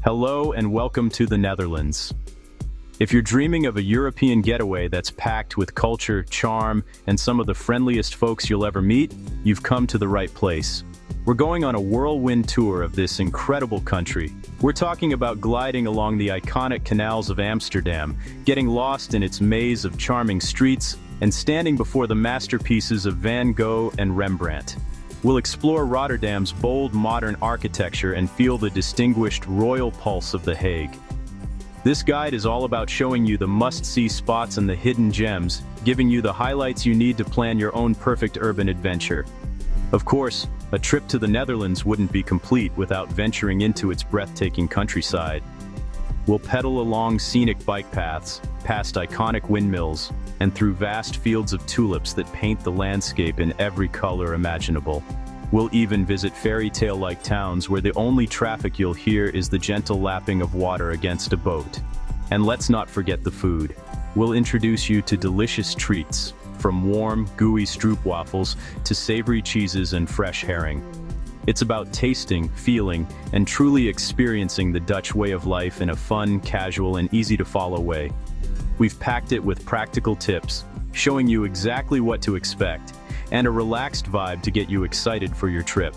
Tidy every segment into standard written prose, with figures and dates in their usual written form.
Hello and welcome to the Netherlands. If you're dreaming of a European getaway that's packed with culture, charm, and some of the friendliest folks you'll ever meet, you've come to the right place. We're going on a whirlwind tour of this incredible country. We're talking about gliding along the iconic canals of Amsterdam, getting lost in its maze of charming streets, and standing before the masterpieces of Van Gogh and Rembrandt. We'll explore Rotterdam's bold modern architecture and feel the distinguished royal pulse of The Hague. This guide is all about showing you the must-see spots and the hidden gems, giving you the highlights you need to plan your own perfect urban adventure. Of course, a trip to the Netherlands wouldn't be complete without venturing into its breathtaking countryside. We'll pedal along scenic bike paths, past iconic windmills, and through vast fields of tulips that paint the landscape in every color imaginable. We'll even visit fairy tale-like towns where the only traffic you'll hear is the gentle lapping of water against a boat. And let's not forget the food. We'll introduce you to delicious treats, from warm, gooey stroopwafels to savory cheeses and fresh herring. It's about tasting, feeling, and truly experiencing the Dutch way of life in a fun, casual, and easy-to-follow way. We've packed it with practical tips, showing you exactly what to expect, and a relaxed vibe to get you excited for your trip.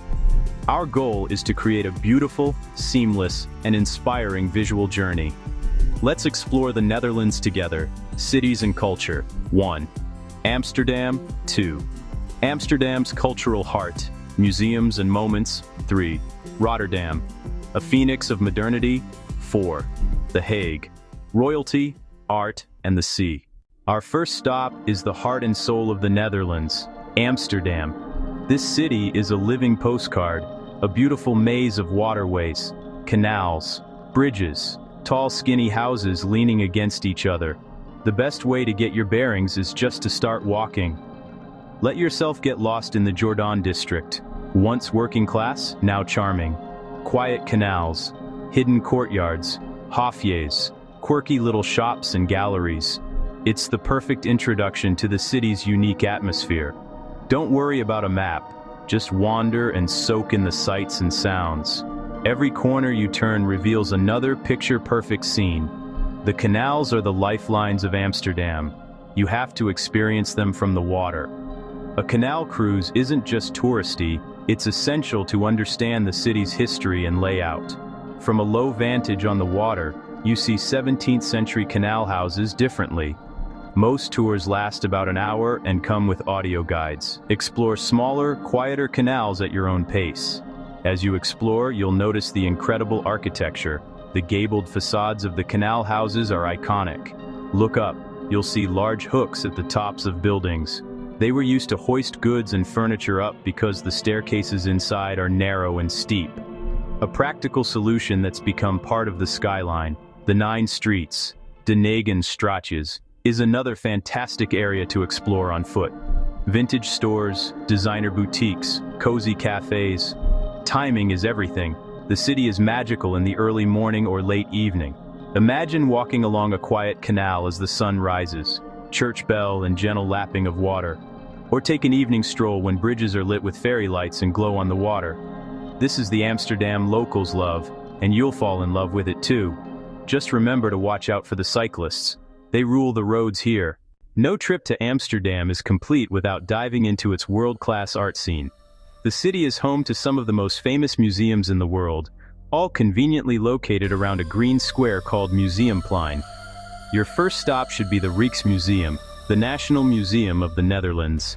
Our goal is to create a beautiful, seamless, and inspiring visual journey. Let's explore the Netherlands together. Cities and culture. 1. Amsterdam. 2. Amsterdam's cultural heart, museums and moments. 3. Rotterdam, a phoenix of modernity. 4. The Hague, royalty, art, and the sea. Our first stop is the heart and soul of the Netherlands, Amsterdam. This city is a living postcard, a beautiful maze of waterways, canals, bridges, tall skinny houses leaning against each other. The best way to get your bearings is just to start walking. Let yourself get lost in the Jordan district, once working class, now charming. Quiet canals, hidden courtyards, hofjes, quirky little shops and galleries. It's the perfect introduction to the city's unique atmosphere. Don't worry about a map, just wander and soak in the sights and sounds. Every corner you turn reveals another picture-perfect scene. The canals are the lifelines of Amsterdam. You have to experience them from the water. A canal cruise isn't just touristy, it's essential to understand the city's history and layout. From a low vantage on the water, you see 17th century canal houses differently. Most tours last about an hour and come with audio guides. Explore smaller, quieter canals at your own pace. As you explore, you'll notice the incredible architecture. The gabled facades of the canal houses are iconic. Look up, you'll see large hooks at the tops of buildings. They were used to hoist goods and furniture up because the staircases inside are narrow and steep. A practical solution that's become part of the skyline. The 9 streets, De 9 straatjes, is another fantastic area to explore on foot. Vintage stores, designer boutiques, cozy cafes. Timing is everything. The city is magical in the early morning or late evening. Imagine walking along a quiet canal as the sun rises, church bell and gentle lapping of water. Or take an evening stroll when bridges are lit with fairy lights and glow on the water. This is the Amsterdam locals love, and you'll fall in love with it too. Just remember to watch out for the cyclists. They rule the roads here. No trip to Amsterdam is complete without diving into its world-class art scene. The city is home to some of the most famous museums in the world, all conveniently located around a green square called Museumplein. Your first stop should be the Rijksmuseum, the National Museum of the Netherlands.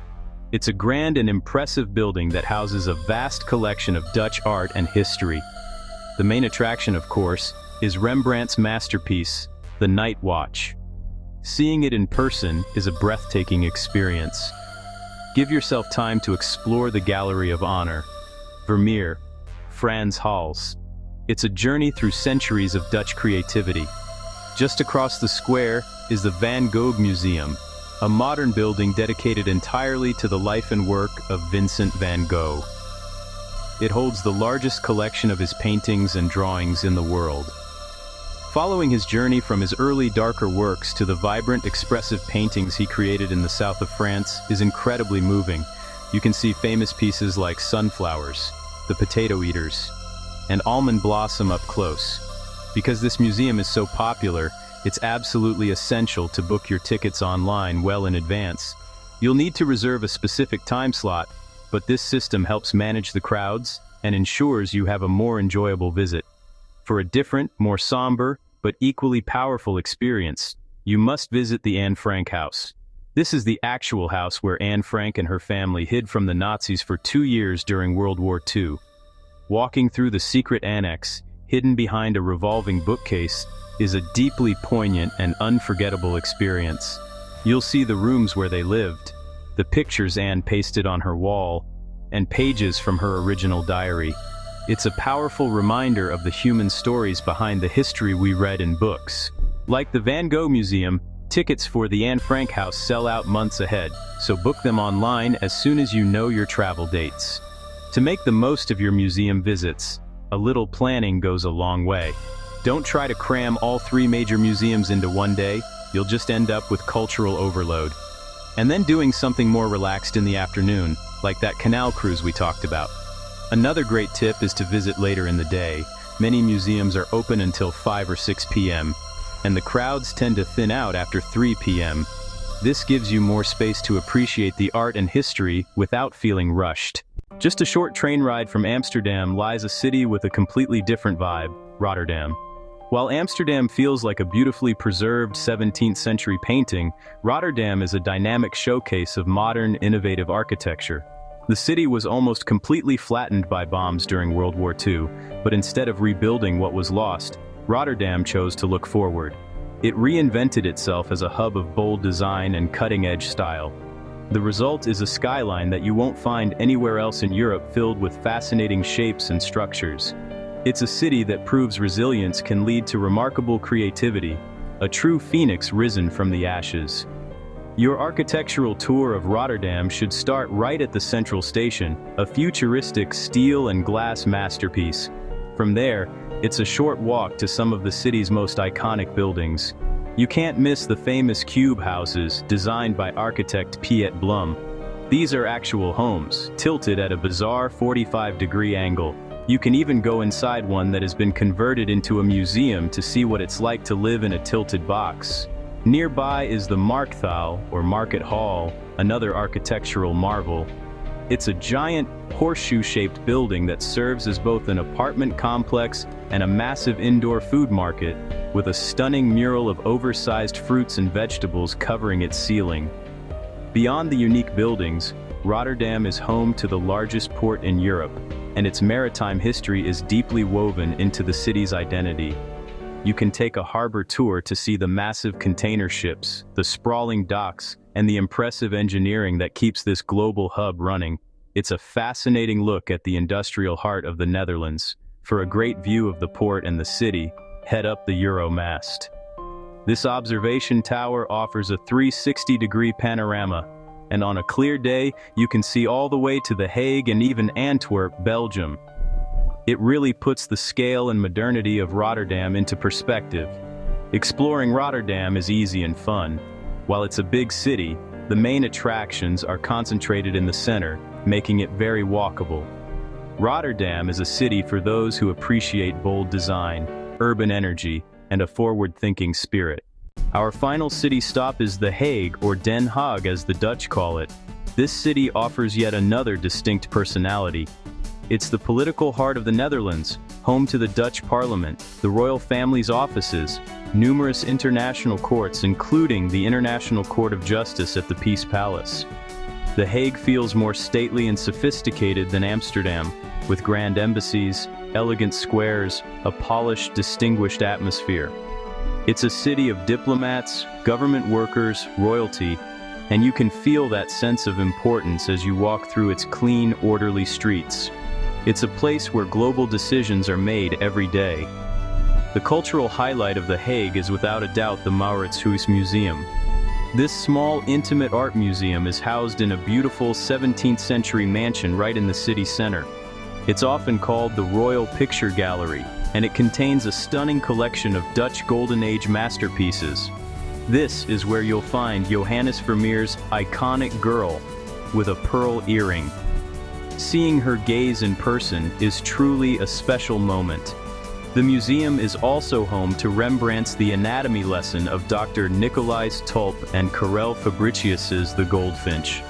It's a grand and impressive building that houses a vast collection of Dutch art and history. The main attraction, of course, is Rembrandt's masterpiece, The Night Watch. Seeing it in person is a breathtaking experience. Give yourself time to explore the Gallery of Honor, Vermeer, Frans Hals. It's a journey through centuries of Dutch creativity. Just across the square is the Van Gogh Museum, a modern building dedicated entirely to the life and work of Vincent van Gogh. It holds the largest collection of his paintings and drawings in the world. Following his journey from his early darker works to the vibrant, expressive paintings he created in the south of France is incredibly moving. You can see famous pieces like Sunflowers, The Potato Eaters, and Almond Blossom up close. Because this museum is so popular, it's absolutely essential to book your tickets online well in advance. You'll need to reserve a specific time slot, but this system helps manage the crowds and ensures you have a more enjoyable visit. For a different, more somber, but equally powerful experience, you must visit the Anne Frank house. This is the actual house where Anne Frank and her family hid from the Nazis for 2 years during World War II. Walking through the secret annex, hidden behind a revolving bookcase, is a deeply poignant and unforgettable experience. You'll see the rooms where they lived, the pictures Anne pasted on her wall, and pages from her original diary. It's a powerful reminder of the human stories behind the history we read in books. Like the Van Gogh Museum, tickets for the Anne Frank house sell out months ahead, so book them online as soon as you know your travel dates. To make the most of your museum visits, a little planning goes a long way. Don't try to cram all 3 major museums into one day, you'll just end up with cultural overload. And then doing something more relaxed in the afternoon, like that canal cruise we talked about. Another great tip is to visit later in the day. Many museums are open until 5 or 6 p.m., and the crowds tend to thin out after 3 p.m. This gives you more space to appreciate the art and history without feeling rushed. Just a short train ride from Amsterdam lies a city with a completely different vibe, Rotterdam. While Amsterdam feels like a beautifully preserved 17th century painting, Rotterdam is a dynamic showcase of modern, innovative architecture. The city was almost completely flattened by bombs during World War II, but instead of rebuilding what was lost, Rotterdam chose to look forward. It reinvented itself as a hub of bold design and cutting-edge style. The result is a skyline that you won't find anywhere else in Europe, filled with fascinating shapes and structures. It's a city that proves resilience can lead to remarkable creativity, a true phoenix risen from the ashes. Your architectural tour of Rotterdam should start right at the Central Station, a futuristic steel and glass masterpiece. From there, it's a short walk to some of the city's most iconic buildings. You can't miss the famous cube houses designed by architect Piet Blum. These are actual homes, tilted at a bizarre 45-degree angle. You can even go inside one that has been converted into a museum to see what it's like to live in a tilted box. Nearby is the Marktthal, or Market Hall, another architectural marvel. It's a giant, horseshoe-shaped building that serves as both an apartment complex and a massive indoor food market, with a stunning mural of oversized fruits and vegetables covering its ceiling. Beyond the unique buildings, Rotterdam is home to the largest port in Europe, and its maritime history is deeply woven into the city's identity. You can take a harbor tour to see the massive container ships, the sprawling docks, and the impressive engineering that keeps this global hub running. It's a fascinating look at the industrial heart of the Netherlands. For a great view of the port and the city, head up the Euromast. This observation tower offers a 360-degree panorama, and on a clear day, you can see all the way to The Hague and even Antwerp, Belgium. It really puts the scale and modernity of Rotterdam into perspective. Exploring Rotterdam is easy and fun. While it's a big city, the main attractions are concentrated in the center, making it very walkable. Rotterdam is a city for those who appreciate bold design, urban energy, and a forward-thinking spirit. Our final city stop is The Hague, or Den Haag as the Dutch call it. This city offers yet another distinct personality. It's the political heart of the Netherlands, home to the Dutch Parliament, the royal family's offices, numerous international courts including the International Court of Justice at the Peace Palace. The Hague feels more stately and sophisticated than Amsterdam, with grand embassies, elegant squares, a polished, distinguished atmosphere. It's a city of diplomats, government workers, royalty, and you can feel that sense of importance as you walk through its clean, orderly streets. It's a place where global decisions are made every day. The cultural highlight of The Hague is without a doubt the Mauritshuis Museum. This small, intimate art museum is housed in a beautiful 17th century mansion right in the city center. It's often called the Royal Picture Gallery, and it contains a stunning collection of Dutch Golden Age masterpieces. This is where you'll find Johannes Vermeer's iconic girl with a pearl earring. Seeing her gaze in person is truly a special moment. The museum is also home to Rembrandt's The Anatomy Lesson of Dr. Nicolaes Tulp and Karel Fabricius's The Goldfinch.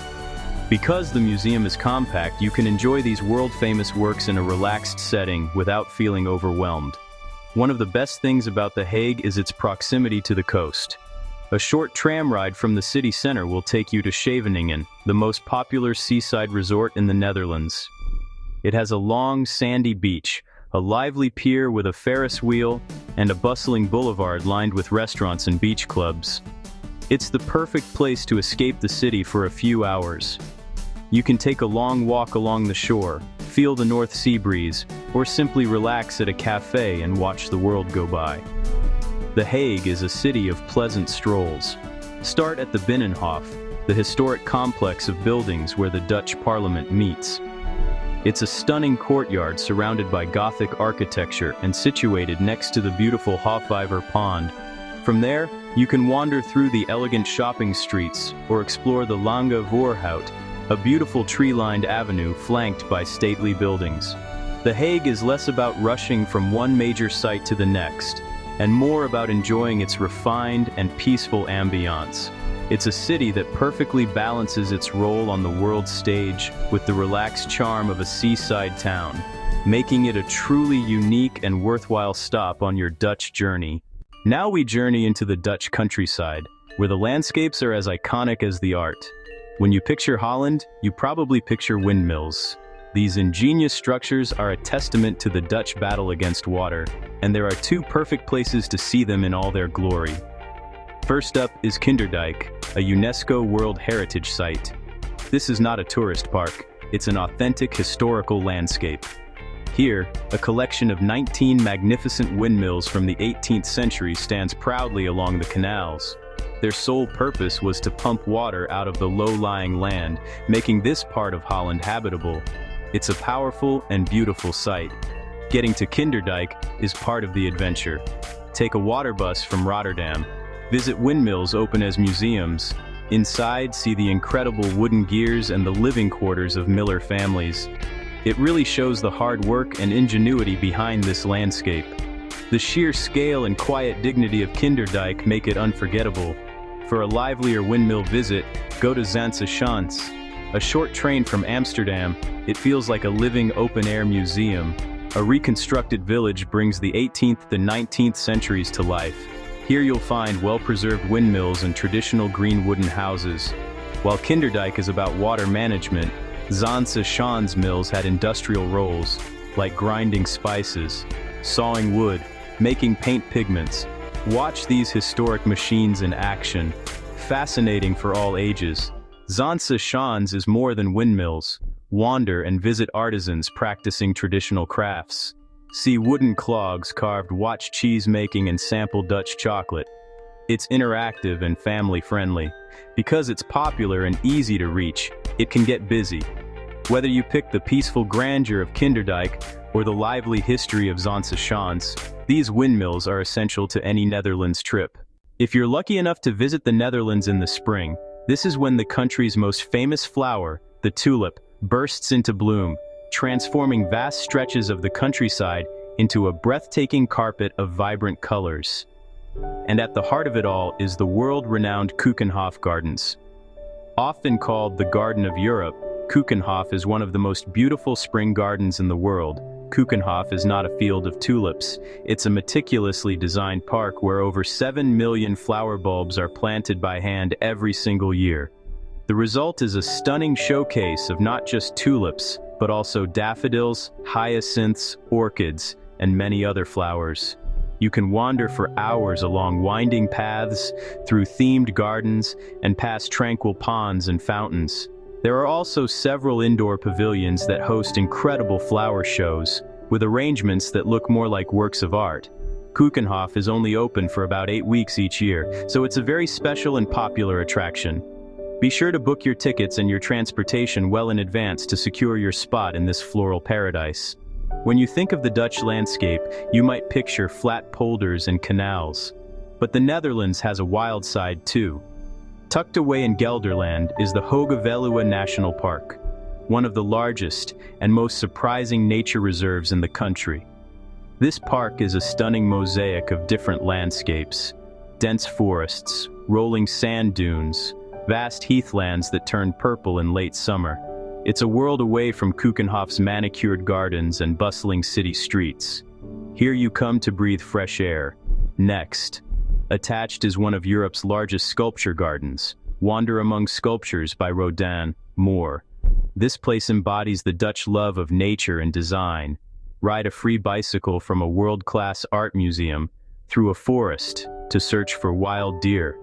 Because the museum is compact, you can enjoy these world-famous works in a relaxed setting without feeling overwhelmed. One of the best things about The Hague is its proximity to the coast. A short tram ride from the city center will take you to Scheveningen, the most popular seaside resort in the Netherlands. It has a long, sandy beach, a lively pier with a Ferris wheel, and a bustling boulevard lined with restaurants and beach clubs. It's the perfect place to escape the city for a few hours. You can take a long walk along the shore, feel the North Sea breeze, or simply relax at a cafe and watch the world go by. The Hague is a city of pleasant strolls. Start at the Binnenhof, the historic complex of buildings where the Dutch Parliament meets. It's a stunning courtyard surrounded by Gothic architecture and situated next to the beautiful Hofvijver Pond. From there, you can wander through the elegant shopping streets or explore the Lange Voorhout, a beautiful tree-lined avenue flanked by stately buildings. The Hague is less about rushing from one major site to the next, and more about enjoying its refined and peaceful ambiance. It's a city that perfectly balances its role on the world stage with the relaxed charm of a seaside town, making it a truly unique and worthwhile stop on your Dutch journey. Now we journey into the Dutch countryside, where the landscapes are as iconic as the art. When you picture Holland, you probably picture windmills. These ingenious structures are a testament to the Dutch battle against water, and there are two perfect places to see them in all their glory. First up is Kinderdijk, a UNESCO World Heritage Site. This is not a tourist park, it's an authentic historical landscape. Here, a collection of 19 magnificent windmills from the 18th century stands proudly along the canals. Their sole purpose was to pump water out of the low-lying land, making this part of Holland habitable. It's a powerful and beautiful sight. Getting to Kinderdijk is part of the adventure. Take a water bus from Rotterdam. Visit windmills open as museums. Inside, see the incredible wooden gears and the living quarters of miller families. It really shows the hard work and ingenuity behind this landscape. The sheer scale and quiet dignity of Kinderdijk make it unforgettable. For a livelier windmill visit, go to Zaanse Schans. A short train from Amsterdam, it feels like a living open-air museum. A reconstructed village brings the 18th to 19th centuries to life. Here you'll find well-preserved windmills and traditional green wooden houses. While Kinderdijk is about water management, Zaanse Schans mills had industrial roles, like grinding spices, sawing wood, making paint pigments. Watch these historic machines in action. Fascinating for all ages. Zaanse Schans is more than windmills. Wander and visit artisans practicing traditional crafts. See wooden clogs carved, watch cheese making, and sample Dutch chocolate. It's interactive and family-friendly. Because it's popular and easy to reach, it can get busy. Whether you pick the peaceful grandeur of Kinderdijk or the lively history of Zaanse Schans, these windmills are essential to any Netherlands trip. If you're lucky enough to visit the Netherlands in the spring, this is when the country's most famous flower, the tulip, bursts into bloom, transforming vast stretches of the countryside into a breathtaking carpet of vibrant colors. And at the heart of it all is the world-renowned Keukenhof Gardens. Often called the Garden of Europe, Keukenhof is one of the most beautiful spring gardens in the world. Keukenhof is not a field of tulips. It's a meticulously designed park where over 7 million flower bulbs are planted by hand every single year. The result is a stunning showcase of not just tulips, but also daffodils, hyacinths, orchids, and many other flowers. You can wander for hours along winding paths, through themed gardens, and past tranquil ponds and fountains. There are also several indoor pavilions that host incredible flower shows, with arrangements that look more like works of art. Keukenhof is only open for about 8 weeks each year, so it's a very special and popular attraction. Be sure to book your tickets and your transportation well in advance to secure your spot in this floral paradise. When you think of the Dutch landscape, you might picture flat polders and canals. But the Netherlands has a wild side too. Tucked away in Gelderland is the Hoge Veluwe National Park, one of the largest and most surprising nature reserves in the country. This park is a stunning mosaic of different landscapes: dense forests, rolling sand dunes, vast heathlands that turn purple in late summer. It's a world away from Keukenhof's manicured gardens and bustling city streets. Here you come to breathe fresh air. Next, attached is one of Europe's largest sculpture gardens. Wander among sculptures by Rotterdam, more. This place embodies the Dutch love of nature and design. Ride a free bicycle from a world-class art museum through a forest to search for wild deer.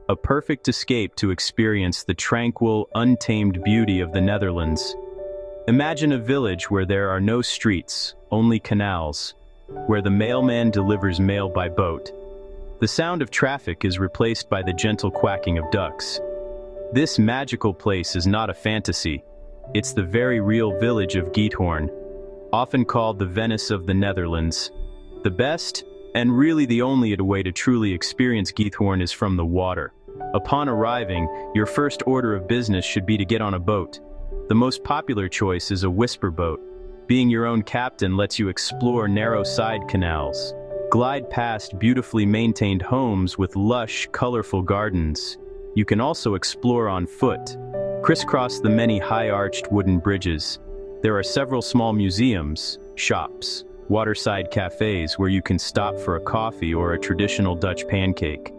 A perfect escape to experience the tranquil, untamed beauty of the Netherlands. Imagine a village where there are no streets, only canals, where the mailman delivers mail by boat. The sound of traffic is replaced by the gentle quacking of ducks. This magical place is not a fantasy. It's the very real village of Giethoorn, often called the Venice of the Netherlands. The best, and really the only way to truly experience Giethoorn is from the water. Upon arriving, your first order of business should be to get on a boat. The most popular choice is a whisper boat. Being your own captain lets you explore narrow side canals, glide past beautifully maintained homes with lush, colorful gardens. You can also explore on foot, crisscross the many high-arched wooden bridges. There are several small museums, shops, waterside cafes where you can stop for a coffee or a traditional Dutch pancake.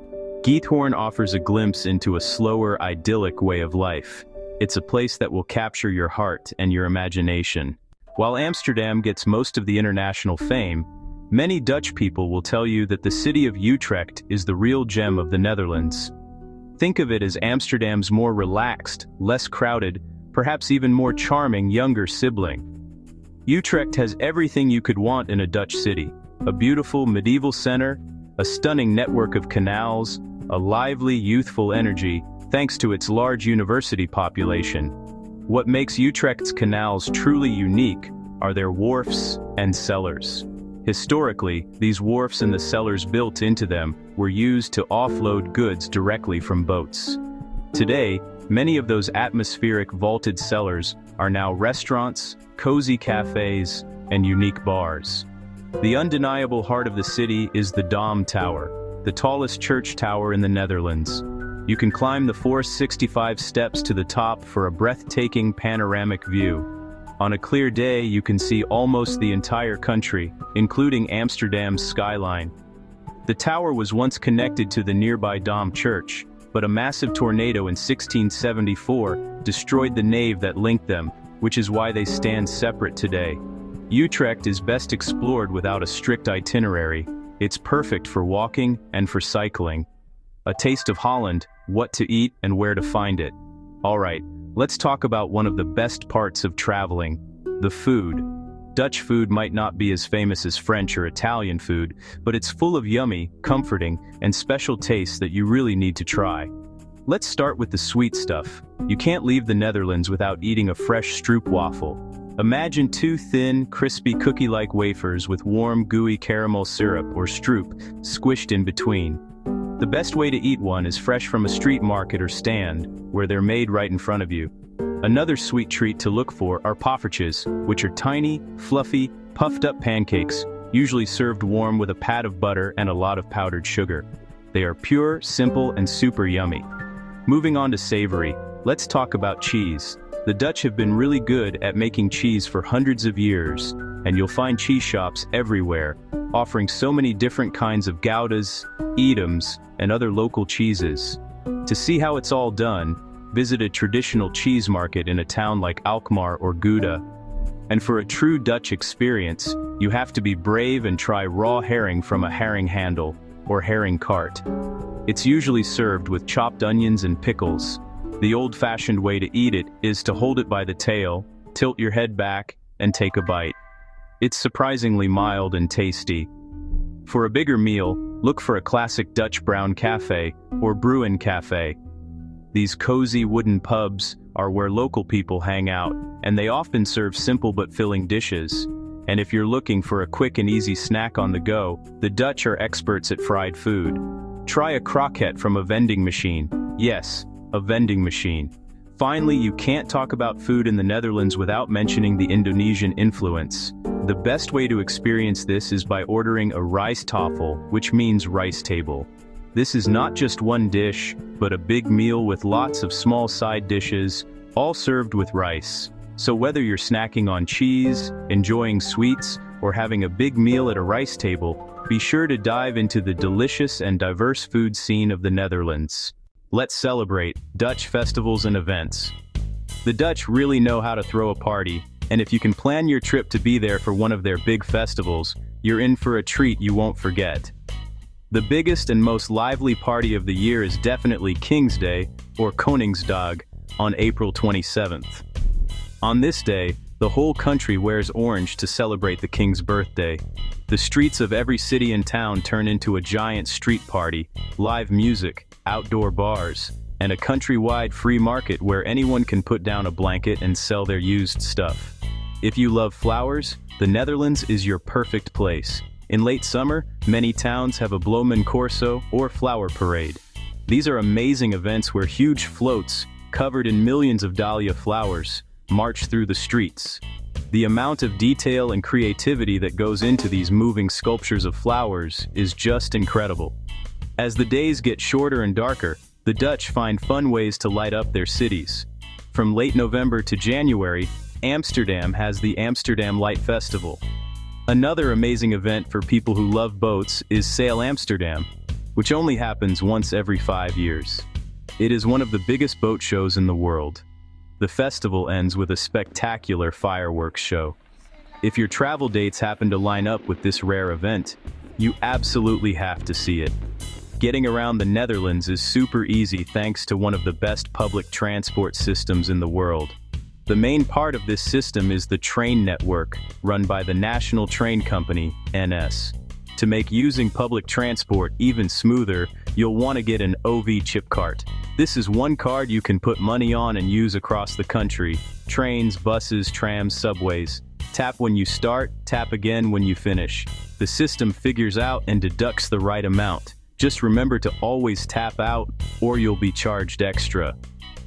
Giethoorn offers a glimpse into a slower, idyllic way of life. It's a place that will capture your heart and your imagination. While Amsterdam gets most of the international fame, many Dutch people will tell you that the city of Utrecht is the real gem of the Netherlands. Think of it as Amsterdam's more relaxed, less crowded, perhaps even more charming younger sibling. Utrecht has everything you could want in a Dutch city: a beautiful medieval center, a stunning network of canals, a lively, youthful energy, thanks to its large university population. What makes Utrecht's canals truly unique are their wharfs and cellars. Historically, these wharfs and the cellars built into them were used to offload goods directly from boats. Today, many of those atmospheric vaulted cellars are now restaurants, cozy cafes, and unique bars. The undeniable heart of the city is the Dom Tower, the tallest church tower in the Netherlands. You can climb the 465 steps to the top for a breathtaking panoramic view. On a clear day, you can see almost the entire country, including Amsterdam's skyline. The tower was once connected to the nearby Dom Church, but a massive tornado in 1674 destroyed the nave that linked them, which is why they stand separate today. Utrecht is best explored without a strict itinerary. It's perfect for walking and for cycling. A taste of Holland, what to eat and where to find it. Alright, let's talk about one of the best parts of traveling: the food. Dutch food might not be as famous as French or Italian food, but it's full of yummy, comforting, and special tastes that you really need to try. Let's start with the sweet stuff. You can't leave the Netherlands without eating a fresh stroopwafel. Imagine two thin, crispy cookie-like wafers with warm, gooey caramel syrup or stroop squished in between. The best way to eat one is fresh from a street market or stand, where they're made right in front of you. Another sweet treat to look for are poffertjes, which are tiny, fluffy, puffed-up pancakes, usually served warm with a pat of butter and a lot of powdered sugar. They are pure, simple, and super yummy. Moving on to savory, let's talk about cheese. The Dutch have been really good at making cheese for hundreds of years, and you'll find cheese shops everywhere, offering so many different kinds of goudas, edams, and other local cheeses. To see how it's all done, visit a traditional cheese market in a town like Alkmaar or Gouda. And for a true Dutch experience, you have to be brave and try raw herring from a herring handle, or herring cart. It's usually served with chopped onions and pickles. The old-fashioned way to eat it is to hold it by the tail, tilt your head back, and take a bite. It's surprisingly mild and tasty. For a bigger meal, look for a classic Dutch brown cafe, or Bruin Cafe. These cozy wooden pubs are where local people hang out, and they often serve simple but filling dishes. And if you're looking for a quick and easy snack on the go, the Dutch are experts at fried food. Try a croquette from a vending machine. Yes, a vending machine. Finally, you can't talk about food in the Netherlands without mentioning the Indonesian influence. The best way to experience this is by ordering a rice tafel, which means rice table. This is not just one dish, but a big meal with lots of small side dishes, all served with rice. So whether you're snacking on cheese, enjoying sweets, or having a big meal at a rice table, be sure to dive into the delicious and diverse food scene of the Netherlands. Let's celebrate Dutch festivals and events. The Dutch really know how to throw a party, and if you can plan your trip to be there for one of their big festivals, you're in for a treat you won't forget. The biggest and most lively party of the year is definitely King's Day, or Koningsdag, on April 27th. On this day, the whole country wears orange to celebrate the king's birthday. The streets of every city and town turn into a giant street party, live music, outdoor bars, and a countrywide free market where anyone can put down a blanket and sell their used stuff. If you love flowers, the Netherlands is your perfect place. In late summer, many towns have a Bloemen Corso or flower parade. These are amazing events where huge floats, covered in millions of dahlia flowers, march through the streets. The amount of detail and creativity that goes into these moving sculptures of flowers is just incredible. As the days get shorter and darker, the Dutch find fun ways to light up their cities. From late November to January, Amsterdam has the Amsterdam Light Festival. Another amazing event for people who love boats is Sail Amsterdam, which only happens once every 5 years. It is one of the biggest boat shows in the world. The festival ends with a spectacular fireworks show. If your travel dates happen to line up with this rare event, you absolutely have to see it. Getting around the Netherlands is super easy thanks to one of the best public transport systems in the world. The main part of this system is the train network, run by the National Train Company, NS. To make using public transport even smoother, you'll want to get an OV chip card. This is one card you can put money on and use across the country. Trains, buses, trams, subways. Tap when you start, tap again when you finish. The system figures out and deducts the right amount. Just remember to always tap out, or you'll be charged extra.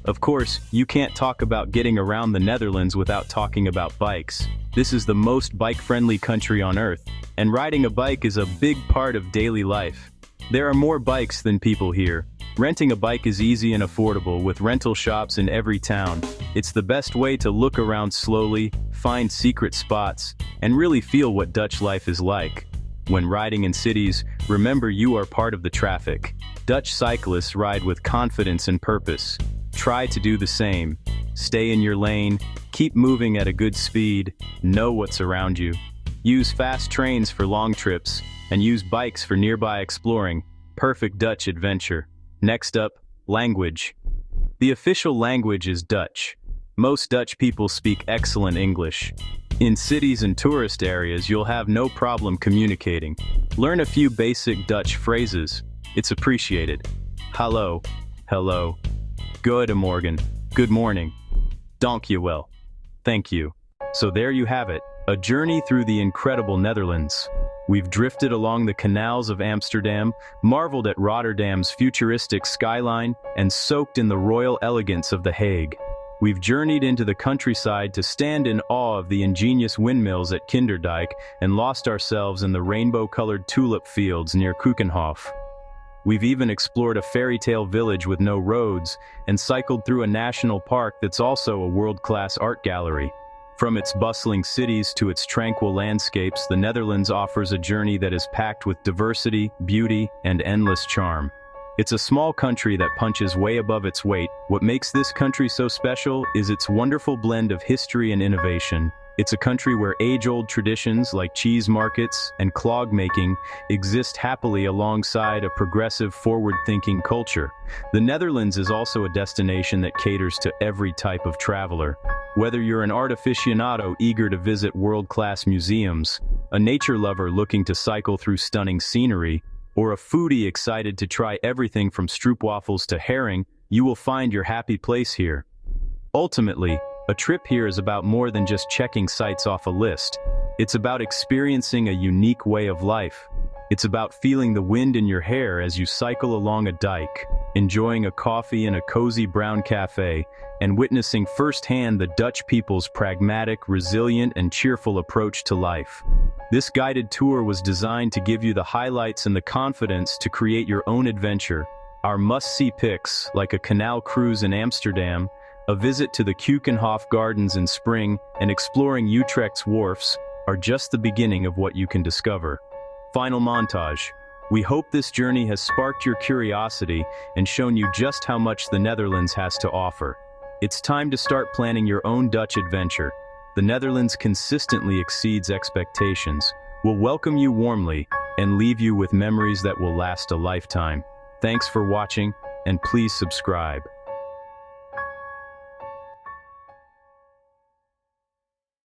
Of course, you can't talk about getting around the Netherlands without talking about bikes. This is the most bike-friendly country on earth, and riding a bike is a big part of daily life. There are more bikes than people here. Renting a bike is easy and affordable with rental shops in every town. It's the best way to look around slowly, find secret spots, and really feel what Dutch life is like. When riding in cities, remember you are part of the traffic. Dutch cyclists ride with confidence and purpose. Try to do the same. Stay in your lane, keep moving at a good speed, know what's around you. Use fast trains for long trips, and use bikes for nearby exploring. Perfect Dutch adventure. Next up, language. The official language is Dutch. Most Dutch people speak excellent English. In cities and tourist areas, you'll have no problem communicating. Learn a few basic Dutch phrases. It's appreciated. Hallo, hello. Goedemorgen, good morning. Dank je wel, thank you. So there you have it, a journey through the incredible Netherlands. We've drifted along the canals of Amsterdam, marveled at Rotterdam's futuristic skyline, and soaked in the royal elegance of The Hague. We've journeyed into the countryside to stand in awe of the ingenious windmills at Kinderdijk and lost ourselves in the rainbow-colored tulip fields near Keukenhof. We've even explored a fairy tale village with no roads and cycled through a national park that's also a world-class art gallery. From its bustling cities to its tranquil landscapes, the Netherlands offers a journey that is packed with diversity, beauty, and endless charm. It's a small country that punches way above its weight. What makes this country so special is its wonderful blend of history and innovation. It's a country where age-old traditions like cheese markets and clog making exist happily alongside a progressive, forward-thinking culture. The Netherlands is also a destination that caters to every type of traveler. Whether you're an art aficionado eager to visit world-class museums, a nature lover looking to cycle through stunning scenery, or a foodie excited to try everything from stroopwafels to herring, you will find your happy place here. Ultimately, a trip here is about more than just checking sites off a list. It's about experiencing a unique way of life. It's about feeling the wind in your hair as you cycle along a dike. enjoying a coffee in a cozy brown cafe, and witnessing firsthand the Dutch people's pragmatic, resilient, and cheerful approach to life. This guided tour was designed to give you the highlights and the confidence to create your own adventure. Our must-see picks, like a canal cruise in Amsterdam, a visit to the Keukenhof gardens in spring, and exploring Utrecht's wharfs, are just the beginning of what you can discover. Final montage. We hope this journey has sparked your curiosity and shown you just how much the Netherlands has to offer. It's time to start planning your own Dutch adventure. The Netherlands consistently exceeds expectations. We'll welcome you warmly and leave you with memories that will last a lifetime. Thanks for watching, and please subscribe.